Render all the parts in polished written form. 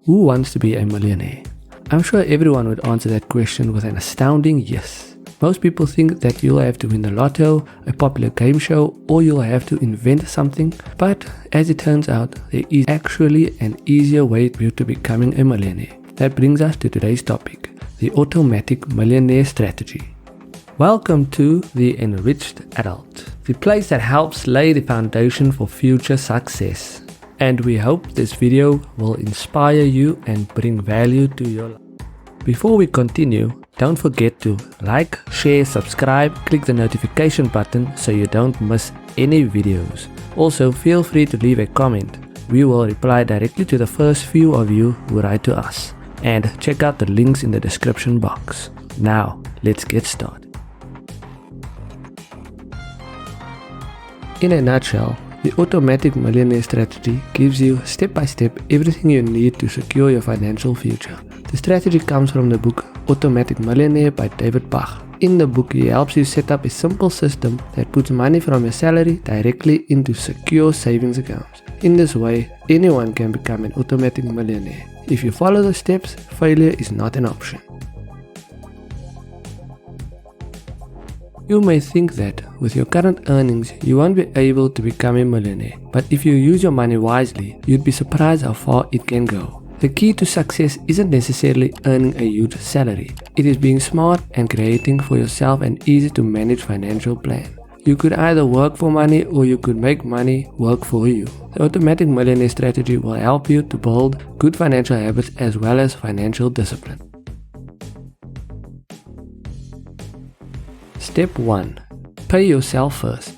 Who wants to be a millionaire? I'm sure everyone would answer that question with an astounding yes. Most people think that you'll have to win the lotto, a popular game show, or you'll have to invent something, but as it turns out, there is actually an easier way to becoming a millionaire. That brings us to today's topic, the Automatic Millionaire Strategy. Welcome to the Enriched Adult, the place that helps lay the foundation for future success. And we hope this video will inspire you and bring value to your life. Before we continue, don't forget to like, share, subscribe, click the notification button so you don't miss any videos. Also, feel free to leave a comment. We will reply directly to the first few of you who write to us. And check out the links in the description box. Now, let's get started. In a nutshell, the Automatic Millionaire Strategy gives you step-by-step everything you need to secure your financial future. The strategy comes from the book Automatic Millionaire by David Bach. In the book, he helps you set up a simple system that puts money from your salary directly into secure savings accounts. In this way, anyone can become an automatic millionaire. If you follow the steps, failure is not an option. You may think that with your current earnings, you won't be able to become a millionaire. But if you use your money wisely, you'd be surprised how far it can go. The key to success isn't necessarily earning a huge salary. It is being smart and creating for yourself an easy to manage financial plan. You could either work for money or you could make money work for you. The Automatic Millionaire Strategy will help you to build good financial habits as well as financial discipline. Step 1. Pay yourself first.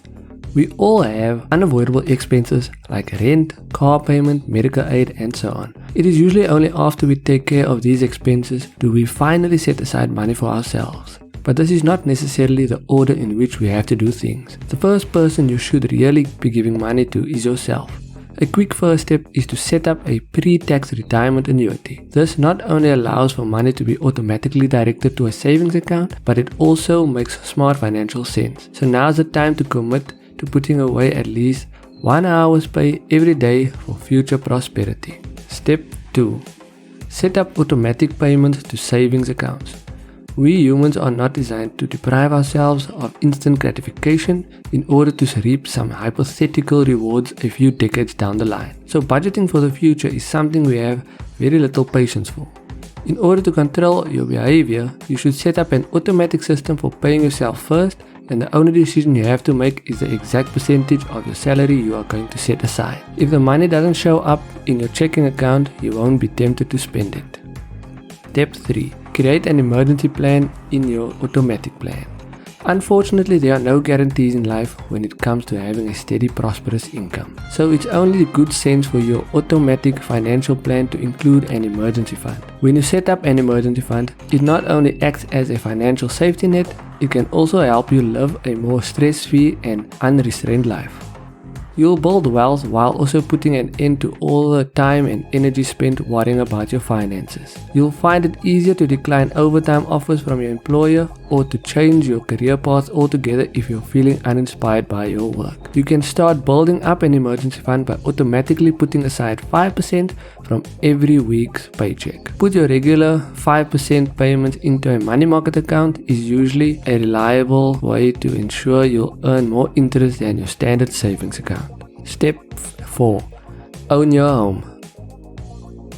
We all have unavoidable expenses like rent, car payment, medical aid, and so on. It is usually only after we take care of these expenses do we finally set aside money for ourselves. But this is not necessarily the order in which we have to do things. The first person you should really be giving money to is yourself. A quick first step is to set up a pre-tax retirement annuity. This not only allows for money to be automatically directed to a savings account, but it also makes smart financial sense. So now's the time to commit to putting away at least 1 hour's pay every day for future prosperity. Step 2. Set up automatic payments to savings accounts. We humans are not designed to deprive ourselves of instant gratification in order to reap some hypothetical rewards a few decades down the line. So budgeting for the future is something we have very little patience for. In order to control your behavior, you should set up an automatic system for paying yourself first, and the only decision you have to make is the exact percentage of your salary you are going to set aside. If the money doesn't show up in your checking account, you won't be tempted to spend it. Step 3. Create an emergency plan in your automatic plan. Unfortunately, there are no guarantees in life when it comes to having a steady, prosperous income. So it's only good sense for your automatic financial plan to include an emergency fund. When you set up an emergency fund, it not only acts as a financial safety net, it can also help you live a more stress-free and unrestrained life. You'll build wealth while also putting an end to all the time and energy spent worrying about your finances. You'll find it easier to decline overtime offers from your employer or to change your career path altogether if you're feeling uninspired by your work. You can start building up an emergency fund by automatically putting aside 5% from every week's paycheck. Put your regular 5% payments into a money market account is usually a reliable way to ensure you'll earn more interest than your standard savings account. Step 4. Own your home.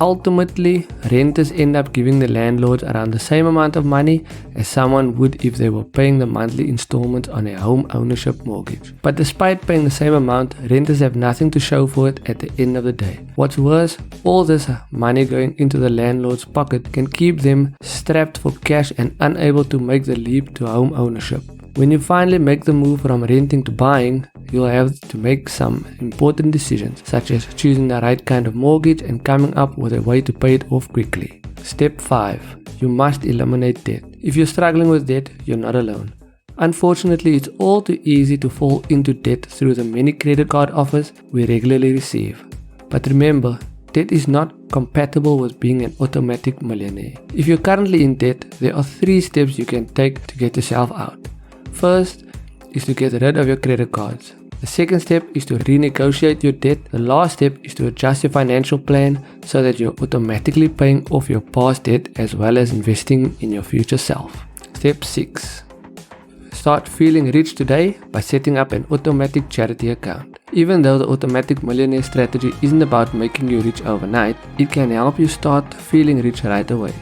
Ultimately, renters end up giving the landlords around the same amount of money as someone would if they were paying the monthly installments on a home ownership mortgage. But despite paying the same amount, renters have nothing to show for it at the end of the day. What's worse, all this money going into the landlord's pocket can keep them strapped for cash and unable to make the leap to home ownership. When you finally make the move from renting to buying, you'll have to make some important decisions, such as choosing the right kind of mortgage and coming up with a way to pay it off quickly. Step 5. You must eliminate debt. If you're struggling with debt, you're not alone. Unfortunately, it's all too easy to fall into debt through the many credit card offers we regularly receive. But remember, debt is not compatible with being an automatic millionaire. If you're currently in debt, there are 3 steps you can take to get yourself out. First is to get rid of your credit cards. The second step is to renegotiate your debt. The last step is to adjust your financial plan so that you're automatically paying off your past debt as well as investing in your future self. Step 6. Start feeling rich today by setting up an automatic charity account. Even though the Automatic Millionaire Strategy isn't about making you rich overnight, it can help you start feeling rich right away.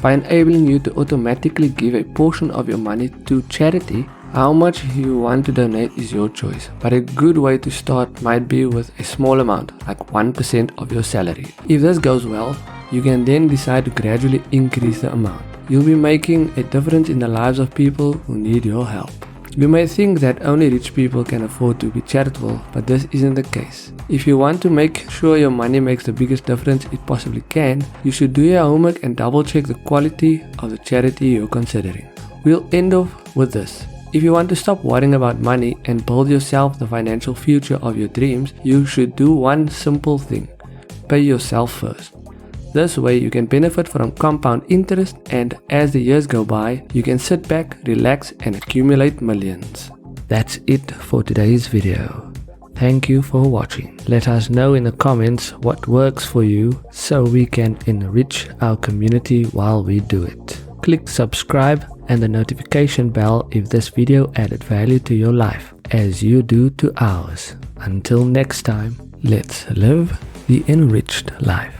By enabling you to automatically give a portion of your money to charity, how much you want to donate is your choice, but a good way to start might be with a small amount, like 1% of your salary. If this goes well, you can then decide to gradually increase the amount. You'll be making a difference in the lives of people who need your help. You may think that only rich people can afford to be charitable, but this isn't the case. If you want to make sure your money makes the biggest difference it possibly can, you should do your homework and double check the quality of the charity you're considering. We'll end off with this. If you want to stop worrying about money and build yourself the financial future of your dreams, you should do one simple thing. Pay yourself first. This way you can benefit from compound interest, and as the years go by, you can sit back, relax and accumulate millions. That's it for today's video. Thank you for watching. Let us know in the comments what works for you so we can enrich our community while we do it. Click subscribe and the notification bell if this video added value to your life, as you do to ours. Until next time, let's live the enriched life.